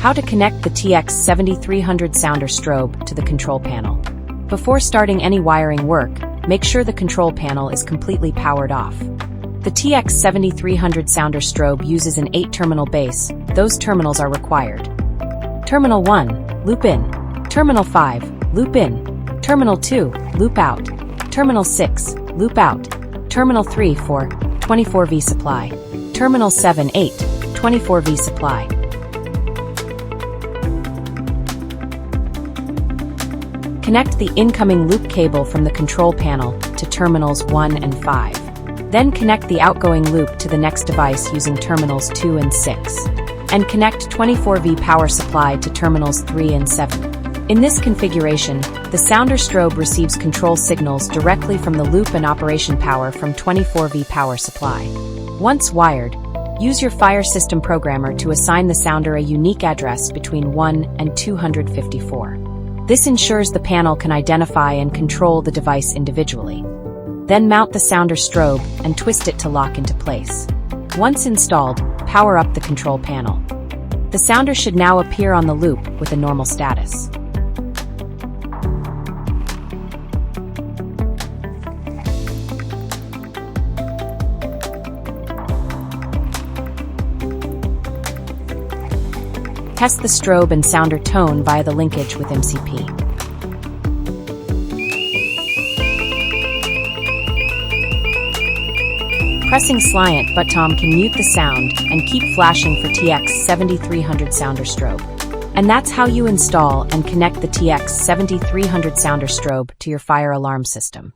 How to connect the TX7300 Sounder Strobe to the control panel. Before starting any wiring work, make sure the control panel is completely powered off. The TX7300 Sounder Strobe uses an 8-terminal base. Those terminals are required. Terminal 1, loop in. Terminal 5, loop in. Terminal 2, loop out. Terminal 6, loop out. Terminal 3 for 24V supply. Terminal 7, 8, 24V supply. Connect the incoming loop cable from the control panel to terminals 1 and 5. Then connect the outgoing loop to the next device using terminals 2 and 6. And connect 24V power supply to terminals 3 and 7. In this configuration, the Sounder Strobe receives control signals directly from the loop and operation power from 24V power supply. Once wired, use your Fire System Programmer to assign the sounder a unique address between 1 and 254. This ensures the panel can identify and control the device individually. Then mount the Sounder Strobe and twist it to lock into place. Once installed, power up the control panel. The sounder should now appear on the loop with a normal status. Test the strobe and sounder tone via the linkage with MCP. Pressing Sliant button can mute the sound and keep flashing for TX7300 Sounder Strobe. And that's how you install and connect the TX7300 Sounder Strobe to your fire alarm system.